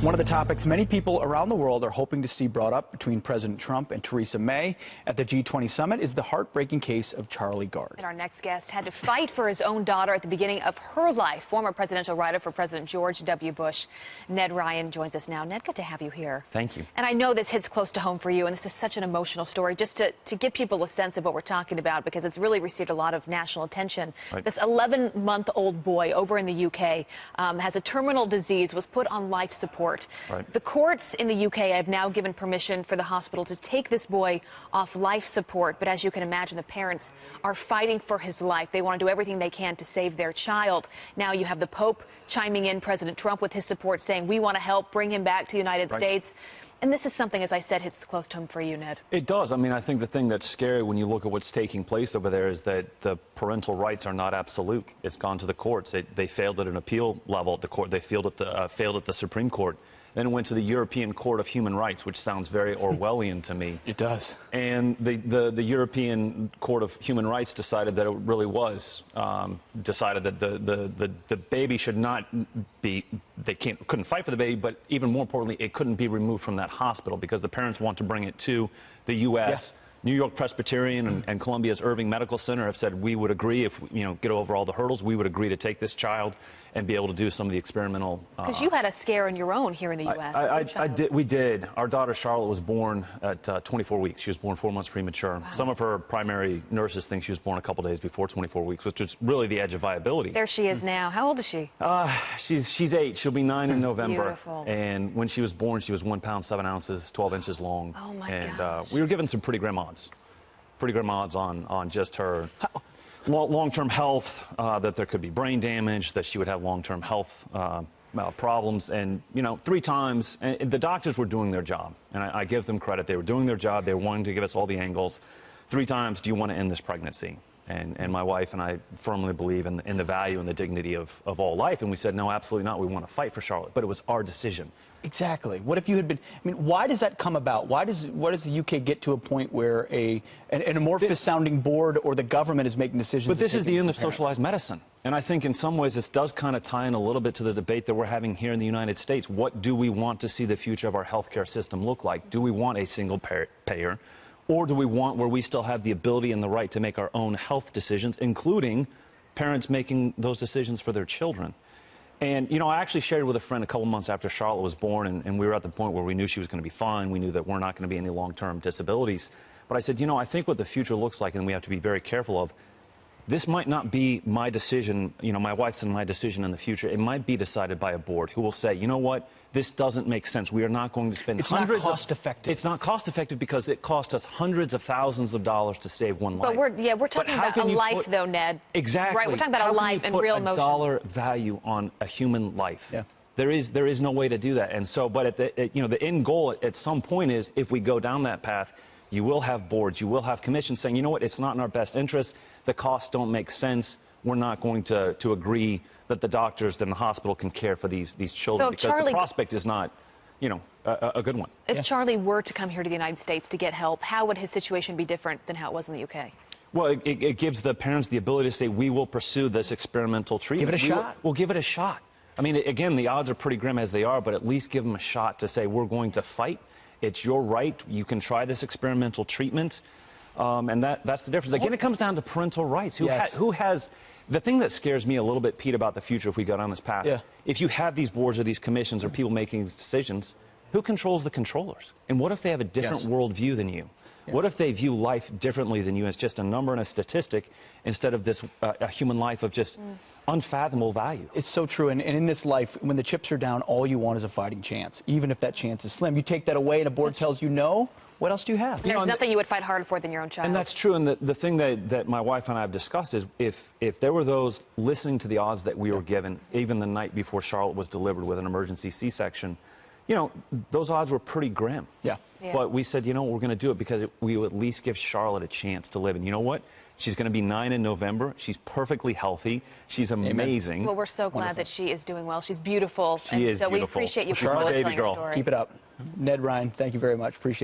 One of the topics many people around the world are hoping to see brought up between President Trump and Theresa May at the G20 summit is the heartbreaking case of Charlie Gard. And our next guest had to fight for his own daughter at the beginning of her life. Former presidential writer for President George W. Bush, Ned Ryan, joins us now. Ned, good to have you here. Thank you. And I know this hits close to home for you, and this is such an emotional story, just to give people a sense of what we're talking about, because it's really received a lot of national attention. Right. This 11-month-old boy over in the UK has a terminal disease, was put on life support. Right. The courts in the UK have now given permission for the hospital to take this boy off life support, but as you can imagine, the parents are fighting for his life. They want to do everything they can to save their child. Now you have the Pope chiming in, President Trump with his support, saying we want to help bring him back to the United States. And this is something, as I said, hits close to home for you, Ned. It does. I mean, I think the thing that's scary when you look at what's taking place over there is that the parental rights are not absolute. It's gone to the courts. They failed at an appeal level at the court. They failed at the Supreme Court. Then it went to the European Court of Human Rights, which sounds very Orwellian to me. It does. And the European Court of Human Rights decided that it really was, decided that the baby should not be, couldn't fight for the baby, but even more importantly, it couldn't be removed from that hospital because the parents want to bring it to the U.S. Yes. New York Presbyterian and Columbia's Irving Medical Center have said we would agree if, get over all the hurdles, we would agree to take this child and be able to do some of the experimental. Because you had a scare on your own here in the U.S. We did. Our daughter Charlotte was born at 24 weeks. She was born 4 months premature. Wow. Some of her primary nurses think she was born a couple days before 24 weeks, which is really the edge of viability. There she is now. How old is she? She's 8. She'll be 9 in November. Beautiful. And when she was born, she was 1 pound 7 ounces, 12 inches long. Oh my gosh. We were given some pretty grim odds. Pretty grim odds on just her long-term health, that there could be brain damage, that she would have long-term health problems. And, 3 times, and the doctors were doing their job. And I give them credit. They were doing their job. They were wanting to give us all the angles. 3 times, do you want to end this pregnancy? And my wife and I firmly believe in the value and the dignity of all life. And we said, no, absolutely not. We want to fight for Charlotte. But it was our decision. Exactly. What if you had been, why does that come about? Why does the UK get to a point where an amorphous-sounding board or the government is making decisions? But this is the end of socialized medicine. And I think in some ways this does kind of tie in a little bit to the debate that we're having here in the United States. What do we want to see the future of our healthcare system look like? Do we want a single payer? Or do we want where we still have the ability and the right to make our own health decisions, including parents making those decisions for their children? And, I actually shared with a friend a couple months after Charlotte was born, and we were at the point where we knew she was going to be fine. We knew that we're not going to be any long-term disabilities. But I said, I think what the future looks like, and we have to be very careful of, this might not be my decision, my wife's and my decision in the future. It might be decided by a board who will say, you know what, this doesn't make sense. We are not going to spend hundreds. It's not cost-effective. It's not cost-effective because it costs us hundreds of thousands of dollars to save one life. But we're talking about a life, though, Ned. Exactly. Right, we're talking about a life and real emotion. How can you put a dollar value on a human life? Yeah. There is no way to do that. And so, but the end goal at some point is, if we go down that path, you will have boards, you will have commissions saying, you know what, it's not in our best interest, the costs don't make sense, we're not going to agree that the doctors and the hospital can care for these children, so because the prospect is not, a good one. If Charlie were to come here to the United States to get help, how would his situation be different than how it was in the UK? Well, it gives the parents the ability to say, we will pursue this experimental treatment. Give it a shot. We'll give it a shot. I mean, again, the odds are pretty grim as they are, but at least give them a shot to say, we're going to fight. It's your right. You can try this experimental treatment. And that's the difference. Again, it comes down to parental rights. Who has... The thing that scares me a little bit, Pete, about the future if we go down this path, if you have these boards or these commissions or people making these decisions, who controls the controllers? And what if they have a different worldview than you? What if they view life differently than you as just a number and a statistic instead of this a human life of just unfathomable value? It's so true. And in this life, when the chips are down, all you want is a fighting chance, even if that chance is slim. You take that away and a board tells you no, what else do you have? There's nothing you would fight harder for than your own child. And that's true. And the thing that my wife and I have discussed is if there were those listening to the odds that we were given, even the night before Charlotte was delivered with an emergency C-section, those odds were pretty grim. Yeah. But we said, we're going to do it because we will at least give Charlotte a chance to live. And you know what? She's going to be 9 in November. She's perfectly healthy. She's amazing. Amen. Well, we're so glad that she is doing well. She's beautiful. She is beautiful. We appreciate you Charlotte, telling baby girl. your story. Keep it up. Ned Ryan, thank you very much. Appreciate it.